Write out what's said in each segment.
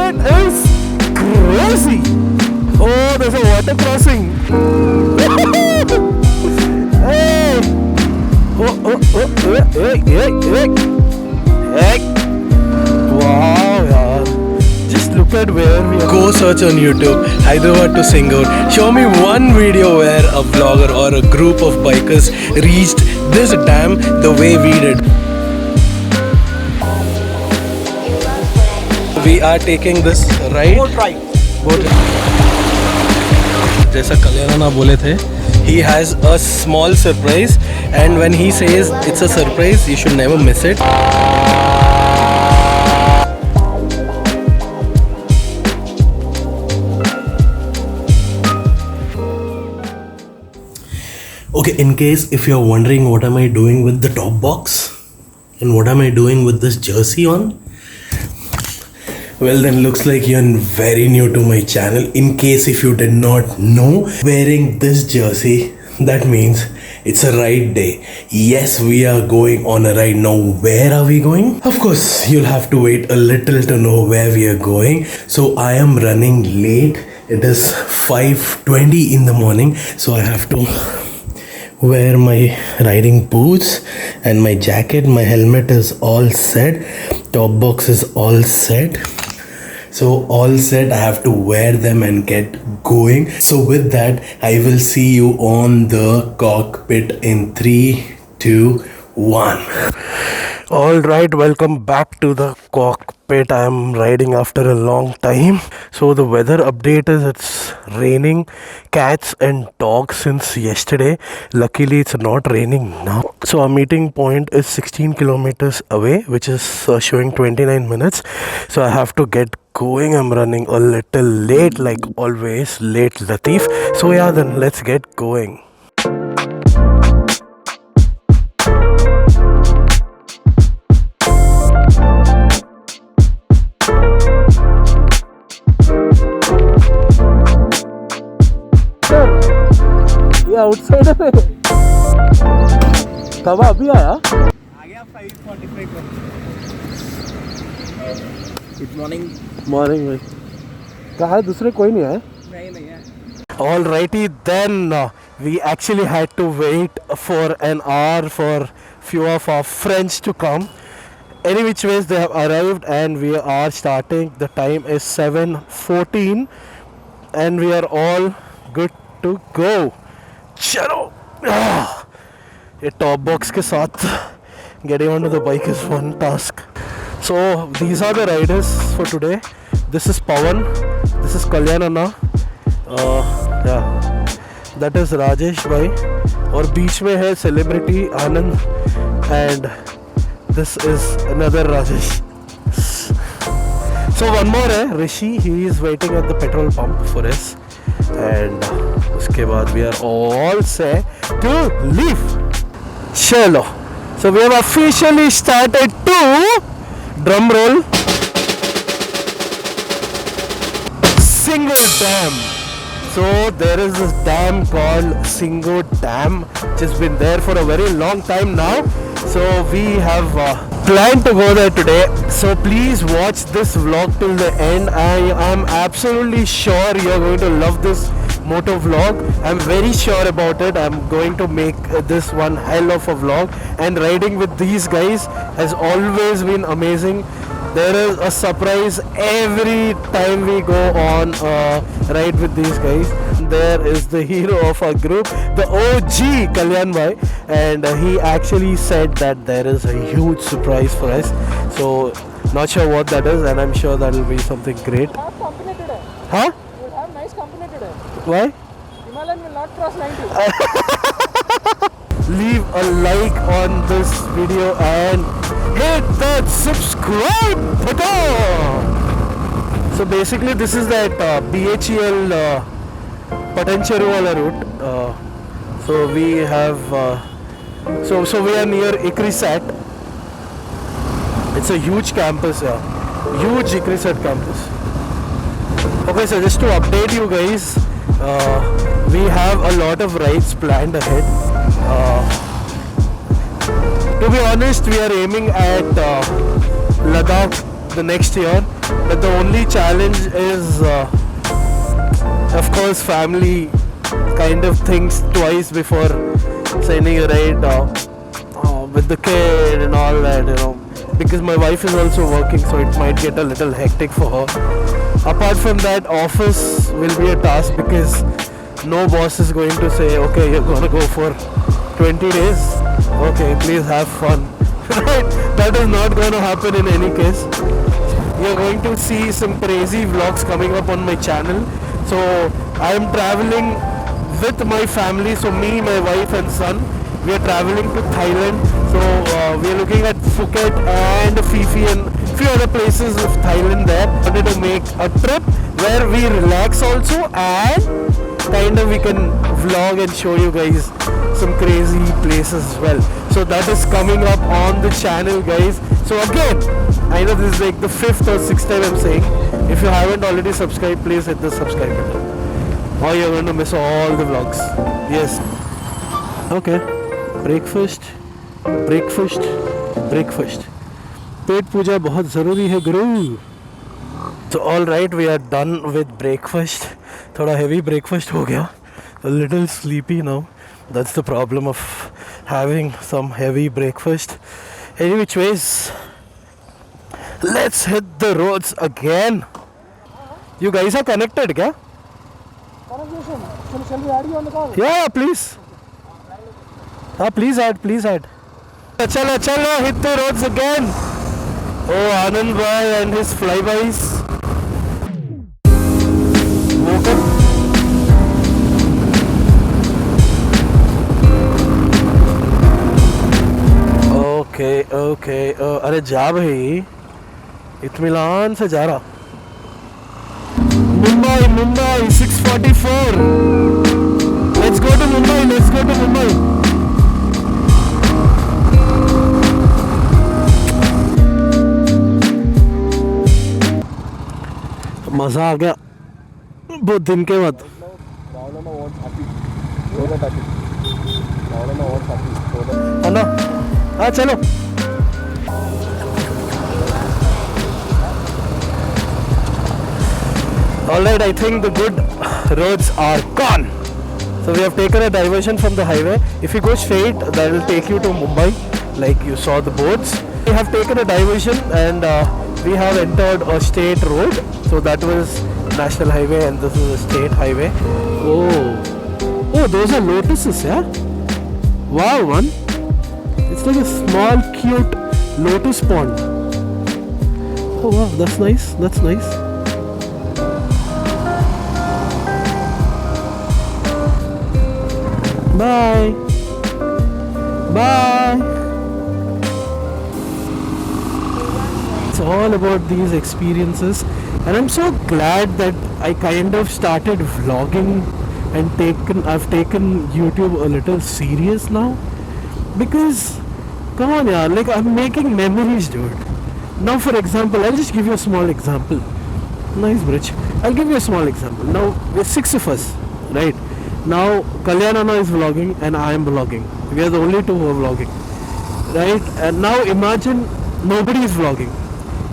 it is crazy. Oh, there's a water crossing. Hey. Hey. Wow, yaar. Just look at where we are. Go search on YouTube, Hyderabad to Singur. Show me one video where a vlogger or a group of bikers reached this dam the way we did. We are taking this ride. Boat ride. जैसा कल्याणा बोले थे, he has a small surprise, and when he says it's a surprise, you should never miss it. Okay, in case if you're wondering what am I doing with the top box and what am I doing with this jersey on, well then looks like you're very new to my channel. In case if you did not know, wearing this jersey, that means it's a ride day. Yes, we are going on a ride. Now where are we going? Of course, you'll have to wait a little to know where we are going. So I am running late. It is 5:20 in the morning, so I have to wear my riding boots and my jacket. My helmet is all set, top box is all set, so all set. I have to wear them and get going. So with that, I will see you on the cockpit in 3, 2, 1. All right, welcome back to the cockpit. I am riding after a long time. So the weather update is it's raining cats and dogs since yesterday. Luckily it's not raining now. So our meeting point is 16 kilometers away, which is showing 29 minutes. So I have to get going. I'm running a little late, like always, late Latif. So yeah, then let's get going. Outside है कब अभी आया आ गया 5:45 पर good morning भाई कहाँ है दूसरे कोई नहीं है नहीं है Alrighty then we actually had to wait for an hour for few of our friends to come. Any which ways they have arrived and we are starting. The time is 7:14 and we are all good to go. चलो ये top box के साथ getting onto the bike is one task. So these are the riders for today. This is Pawan, this is Kalyanana, yeah, that is Rajesh bhai, और बीच में है celebrity Anand and this is another Rajesh. So one more है Rishi, he is waiting at the petrol pump for us. And उसके बाद we are all set to leave. चलो, so we have officially started to drum roll Singur Dam. So there is this dam called Singur Dam, which has been there for a very long time now. So we have planned to go there today. So please watch this vlog till the end. I am absolutely sure you are going to love this motovlog. I'm very sure about it. I'm going to make this one hell of a vlog. And riding with these guys has always been amazing. There is a surprise every time we go on a ride with these guys. There is the hero of our group, the OG Kalyan bhai, and he actually said that there is a huge surprise for us. So not sure what that is, and I'm sure that will be something great. You'll have company today. Huh? You'll have nice company today. Why? Himalayan will not cross 90. Leave a like on this video and hit that subscribe button. So basically this is that BHEL Patancheru wala route. So we have so we are near ICRISAT. It's a huge campus, huge ICRISAT campus. Okay, so just to update you guys, we have a lot of rides planned ahead. To be honest, we are aiming at Ladakh the next year. But the only challenge is, of course, family kind of thinks twice before sending a ride with the kid and all that, you know. Because my wife is also working, so it might get a little hectic for her. Apart from that, office will be a task because no boss is going to say, okay, you're going to go for 20 days. Okay, please have fun. Right? That is not going to happen in any case. You're going to see some crazy vlogs coming up on my channel. So I am traveling with my family. So me, my wife and son, we are traveling to Thailand. So we are looking at Phuket and Phi and few other places of Thailand there. I wanted to make a trip where we relax also, and kind of we can vlog and show you guys some crazy places as well. So that is coming up on the channel, guys. So again, I know this is like the 5th or 6th time I'm saying, if you haven't already subscribed, please hit the subscribe button, or you're going to miss all the vlogs. Yes. Okay. Breakfast. पेट पूजा बहुत ज़रूरी है गुरु. So all right, we are done with breakfast. थोड़ा heavy breakfast हो गया. A little sleepy now. That's the problem of having some heavy breakfast. Any which ways, let's hit the roads again. You guys are connected, क्या? Shall we add you on the call? Yeah, please. Please add. Chalo, hit the roads again. Oh, Anand Bhai and his flybys. Woke up. Okay. अरे जा भाई, इत्मीनान से जा रहा. Mumbai 6:44. Let's go to Mumbai. मजा आ गया बहुत दिन के बाद. है ना? हाँ चलो. Alright, I think the good roads are gone. So we have taken a diversion from the highway. If you go straight, that will take you to Mumbai, like you saw the boards. We have taken a diversion and we have entered a state road. So that was national highway and this is a state highway. Oh, those are lotuses, yeah? Wow, man. It's like a small, cute lotus pond. Oh wow, that's nice. Bye. It's all about these experiences, and I'm so glad that I kind of started vlogging and I've taken YouTube a little serious now, because come on yaar, like I'm making memories, dude. Now for example, I'll just give you a small example. Nice bridge. I'll give you a small example. Now we're 6 of us, right? Now Kalyanana is vlogging and I am vlogging. We are the only two who are vlogging, right? And now imagine nobody is vlogging.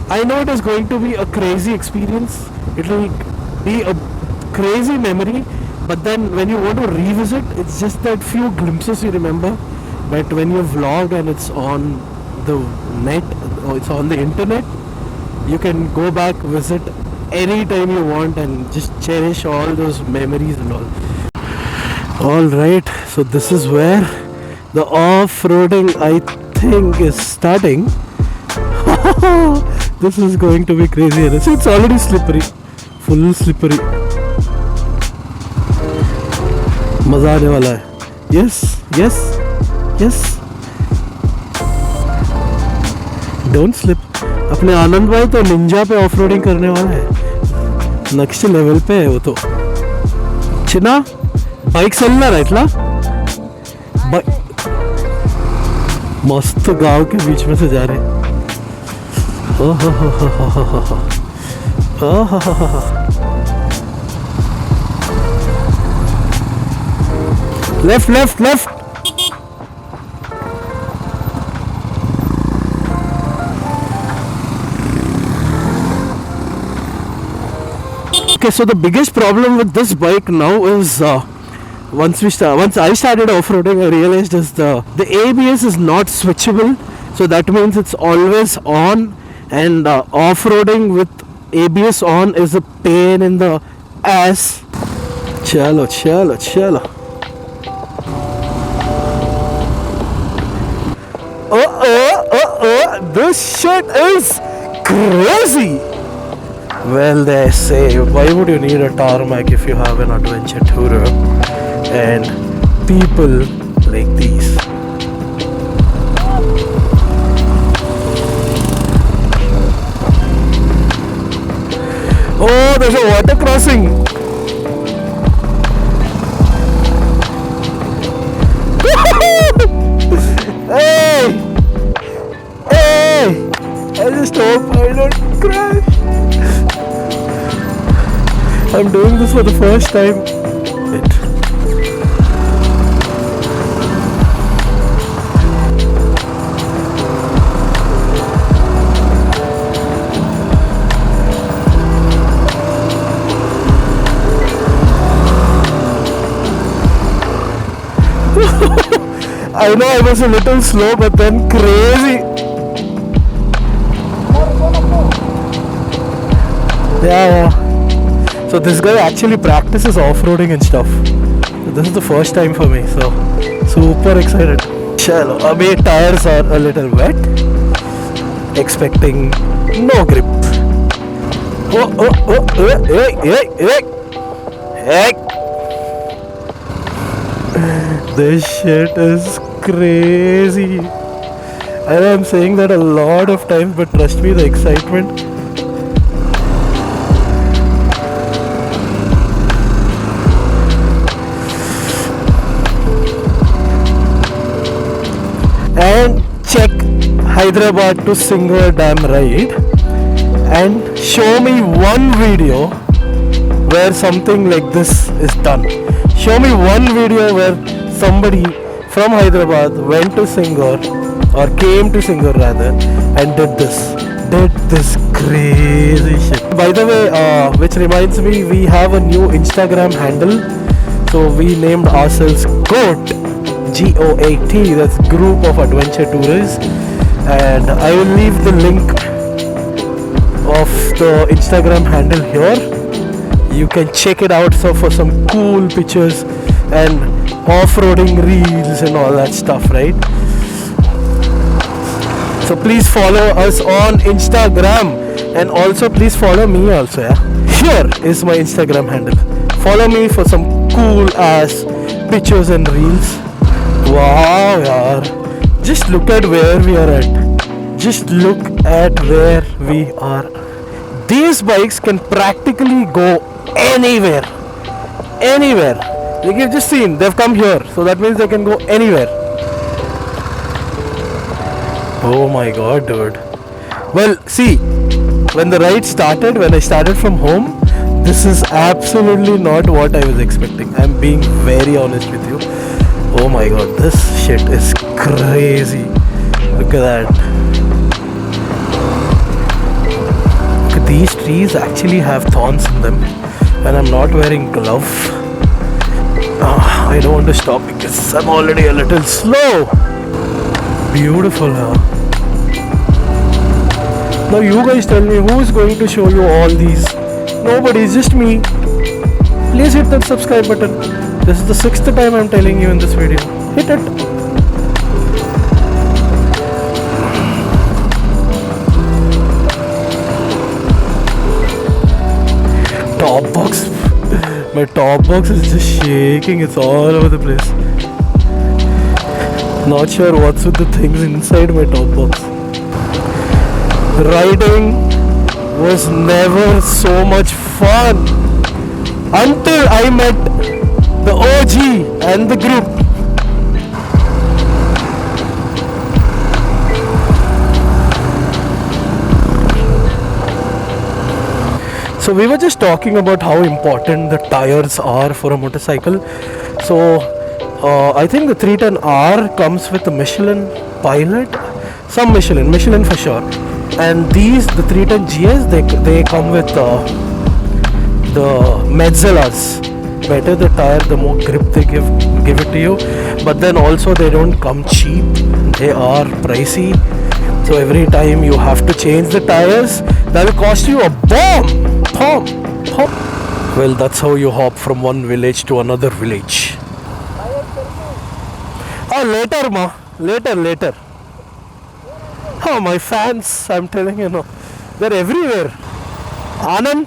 I know it is going to be a crazy experience. It will be a crazy memory, but then when you want to revisit, it's just that few glimpses you remember. But when you vlog and it's on the net or it's on the internet, you can go back, visit anytime you want and just cherish all those memories and all. Alright, so this is where the off-roading I think is starting. This is going to be crazy. So it's already slippery, full slippery. मजा आने वाला है. Yes. Don't slip. अपने आनंद भाई तो Ninja पे off-roading करने वाला है. नेक्स्ट लेवल पे है वो तो. चिना बाइक चलना रहा इतना मस्त गांव के बीच में से जा रहे. Left. Okay, so the biggest problem with this bike now is once I started off-roading, I realized is the ABS is not switchable. So that means it's always on, and off-roading with ABS on is a pain in the ass. Chalo. This shit is crazy. Well, they say, why would you need a tarmac if you have an adventure tourer and people like these? Oh, there's a water crossing. Hey! I just hope I don't crash. I'm doing this for the first time. I know I was a little slow, but then crazy. Yeah. So this guy actually practices off-roading and stuff. So this is the first time for me, so super excited. Chalo, abhi tires are a little wet. Expecting no grip. Hey. This shit is crazy. And I'm saying that a lot of times, but trust me, the excitement. And check Hyderabad to Singur Dam ride and show me one video where something like this is done. Show me one video where somebody from Hyderabad went to Singur or came to Singur rather and did this crazy shit. By the way, which reminds me, we have a new Instagram handle. So we named ourselves G.O.A.T, that's Group of Adventure Tourists, and I will leave the link of the Instagram handle here. You can check it out for some cool pictures and off-roading reels and all that stuff, right? So please follow us on Instagram, and also please follow me also, yeah? Here is my Instagram handle. Follow me for some cool ass pictures and reels. Wow, yaar. Just look at where we are at. Just look at where we are. These bikes can practically go anywhere. Like you've just seen, they've come here, so that means they can go anywhere. Oh my god, dude. Well, see, when the ride started, when I started from home, this is absolutely not what I was expecting. I'm being very honest with you. Oh my god, this shit is crazy. Look at that. Look at these trees actually have thorns in them, and I'm not wearing glove. I don't want to stop because I'm already a little slow. Beautiful, huh? Now you guys tell me, who is going to show you all these? Nobody, it's just me. Please hit that subscribe button. This is the 6th time I'm telling you in this video. Hit it. Top box. My top box is just shaking. It's all over the place. Not sure what's with the things inside my top box. Riding was never so much fun until I met the OG and the group. So we were just talking about how important the tires are for a motorcycle. So I think the 310R comes with a Michelin Pilot, some Michelin for sure. And these, the 310 GS, they come with the Metzelas. Better the tire, the more grip they give it to you. But then also they don't come cheap. They are pricey. So every time you have to change the tires, that will cost you a bomb. Well, that's how you hop from one village to another village. Oh, later, ma. Later. Oh, my fans, I'm telling you, no. They're everywhere. Anand?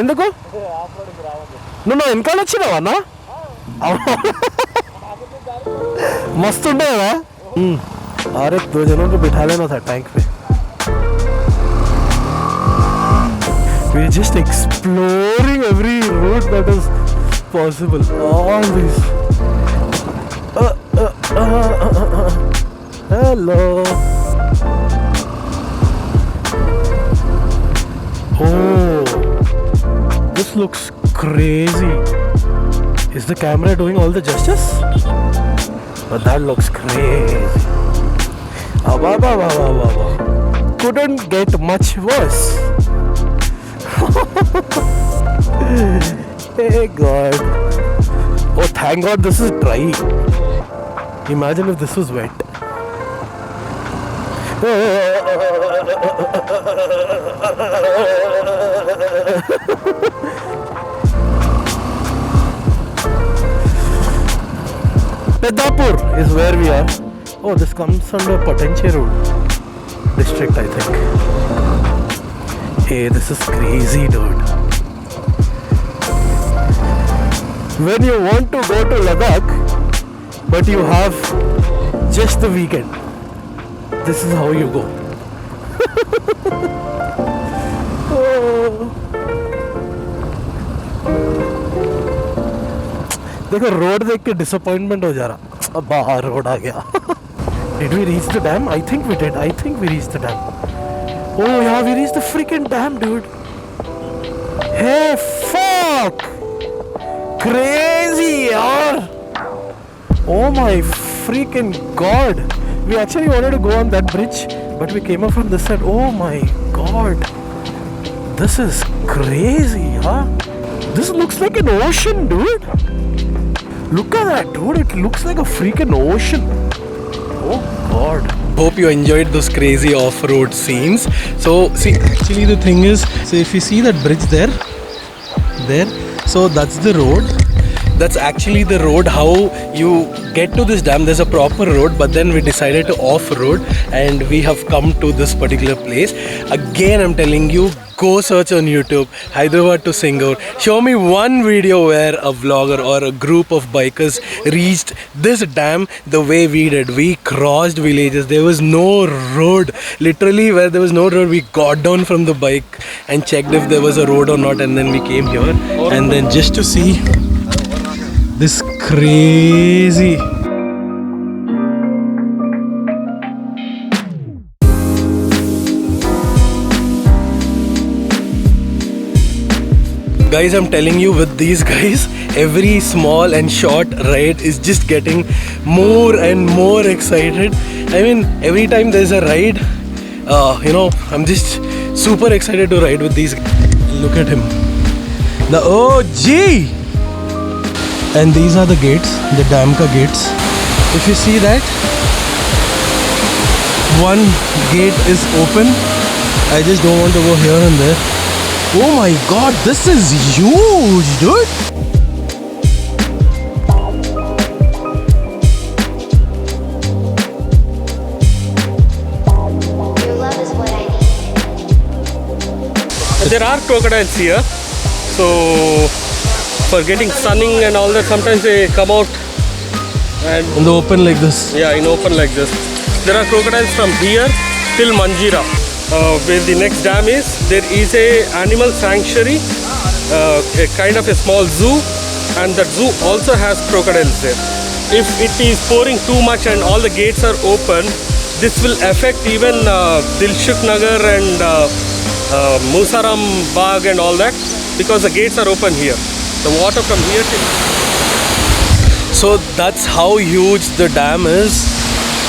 ఎందుకు నువ్వు వెనకాల వచ్చినావా అన్న मस्त ఉండే కదా अरे 2 जनों को बिठा लेना था टैंक पे we're just exploring every route that is possible all these hello oh this looks crazy is the camera doing all the justice but that looks crazy couldn't get much worse hey god oh thank god this is dry imagine if this was wet Pedapur is where we are. Oh, this comes under Potenche Road district, I think. Hey, this is crazy, dude. When you want to go to Ladakh, but you have just the weekend, this is how you go. Oh. देखो road देख के disappointment हो जा रहा अब बाहर road आ गया Did we reach the dam? I think we did. I think we reached the dam. Oh yeah, we reached the freaking dam, dude. Hey, fuck! Crazy, yaar! Oh my freaking god! We actually wanted to go on that bridge, but we came up from this side. Oh my god! This is crazy, huh? This looks like an ocean, dude. Look at that, dude. It looks like a freaking ocean. Oh god. Hope you enjoyed those crazy off-road scenes. So see, actually the thing is, so if you see that bridge there, so that's the road. That's actually the road how you get to this dam. There's a proper road, but then we decided to off-road and we have come to this particular place. Again, I'm telling you, go search on YouTube, Hyderabad to Singur. Show me one video where a vlogger or a group of bikers reached this dam the way we did. We crossed villages. There was no road. Literally, where there was no road, we got down from the bike and checked if there was a road or not, and then we came here. And then just to see this crazy. Guys, I'm telling you, with these guys, every small and short ride is just getting more and more excited. I mean, every time there's a ride, I'm just super excited to ride with these guys. Look at him, the OG. And these are the gates, the dam ka gates. If you see that, one gate is open. I just don't want to go here and there. Oh my god, this is huge, dude! Your love is what I need. There are crocodiles here, so for getting sunning and all that, sometimes they come out and In the open like this. yeah, in open like this. There are crocodiles from here till Manjira. Where the next dam is, there is a animal sanctuary, a kind of a small zoo, and that zoo also has crocodiles there. If it is pouring too much and all the gates are open, this will affect even Dilshuk Nagar and Musaram Bagh and all that, because the gates are open here. The water from here till... So that's how huge the dam is.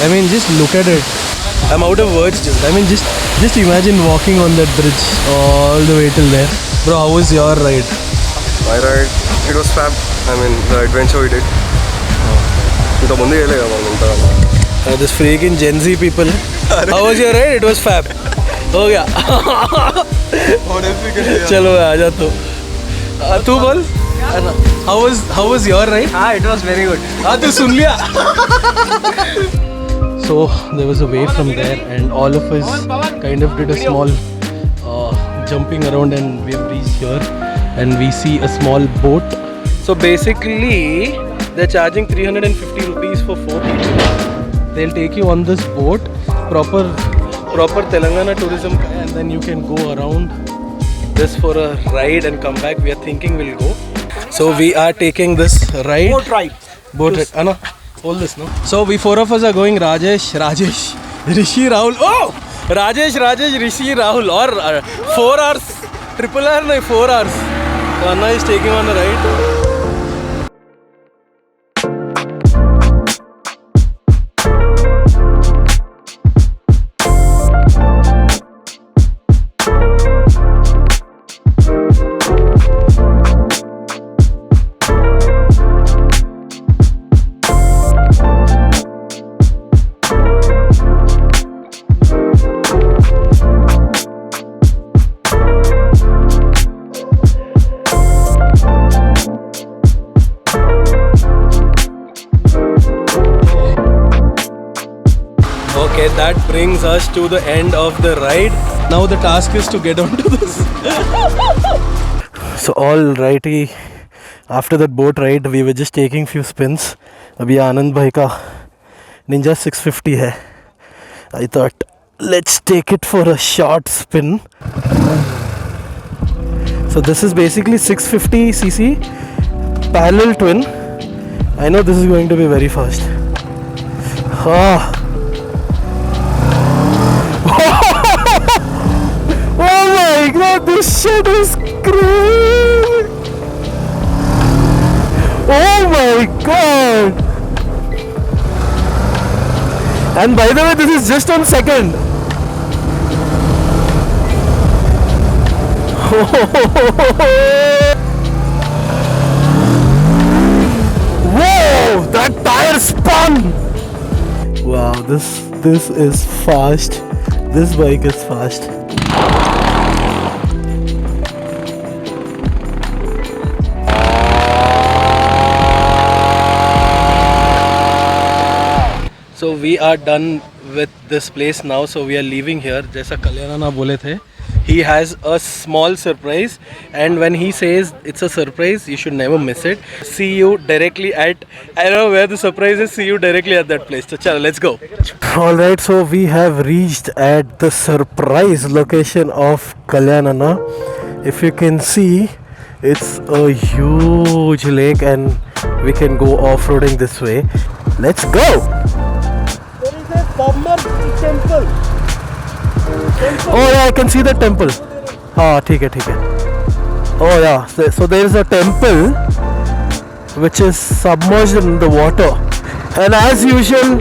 I mean, just look at it. I'm out of words, dude. I mean, just imagine walking on that bridge all the way till there. Bro, how was your ride? My ride, it was fab. I mean, the adventure we did. ఇంత ముందు చేయలేదు మనం ఇంత This freaking Gen Z people. How was your ride? It was fab. हो गया. चलो आ जा तू. तू बोल. How was your ride? It was very good. तू सुन लिया. So there was a way from there, and all of us kind of did a small jumping around, and we have reached here, and we see a small boat. So basically, they're charging 350 rupees for 4 people. They'll take you on this boat, proper Telangana tourism, and then you can go around this for a ride and come back. We are thinking we'll go. So we are taking this ride. Boat ride. Anna, hold this, no? So we 4 of us are going. Rajesh, Rishi, Rahul. Oh! Rajesh, Rishi, Rahul. Or 4 hours. Triple R, no, 4 hours. So Anna is taking on the ride. Okay, that brings us to the end of the ride. Now the task is to get onto this. So alrighty, after that boat ride, we were just taking few spins. Abhi Anand bhai ka Ninja 650 hai. I thought, let's take it for a short spin. So this is basically 650cc parallel twin. I know this is going to be very fast. Oh my god, this shit is crazy! Oh my god! And by the way, this is just on second. Whoa! That tire spun! Wow, this is fast. This bike is fast. So we are done with this place now. So we are leaving here. जैसा कल्याणना बोले थे, he has a small surprise, and when he says it's a surprise, you should never miss it. See you directly at, I don't know where the surprise is. See you directly at that place. So chalo, let's go. All right, so we have reached at the surprise location of Kalyanana. If you can see, it's a huge lake, and we can go off-roading this way. Let's go. There is a submerged temple. Oh yeah, I can see the temple. हाँ ठीक है. Oh yeah, so there is a temple which is submerged in the water, and as usual,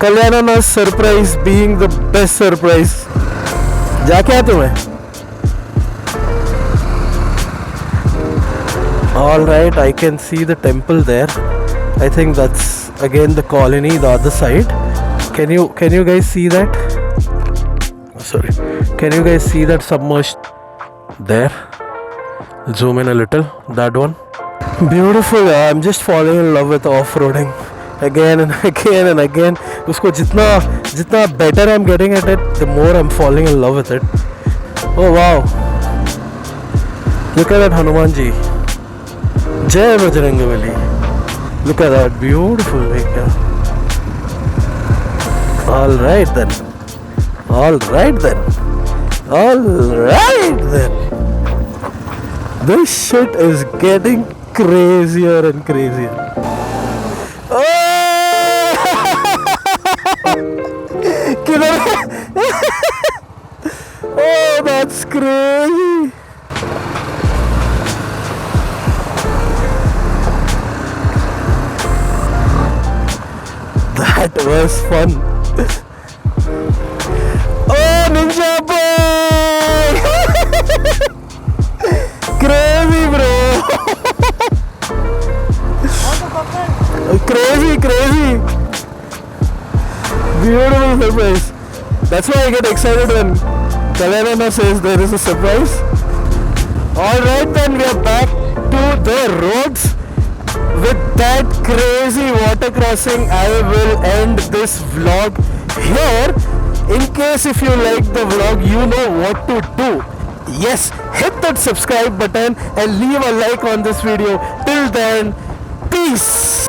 Kalyanana's surprise being the best surprise. जाके आते हैं. All right, I can see the temple there. I think that's again the colony, the other side. Can you guys see that? Sorry, can you guys see that submerged there? Zoom in a little. That one. Beautiful. I'm just falling in love with off-roading again and again and again. Usko jitna better I'm getting at it, the more I'm falling in love with it. Oh wow! Look at that Hanumanji. Jai Bajrangbali. Look at that beautiful lake. All right then. This shit is getting crazier and crazier. Oh, that's crazy. That was fun. beautiful surprise. That's why I get excited when Kalyana says there is a surprise. Alright, then we are back to the roads. With that crazy water crossing, I will end this vlog here. In case if you like the vlog, you know what to do. Yes, hit that subscribe button and leave a like on this video. Till then, peace.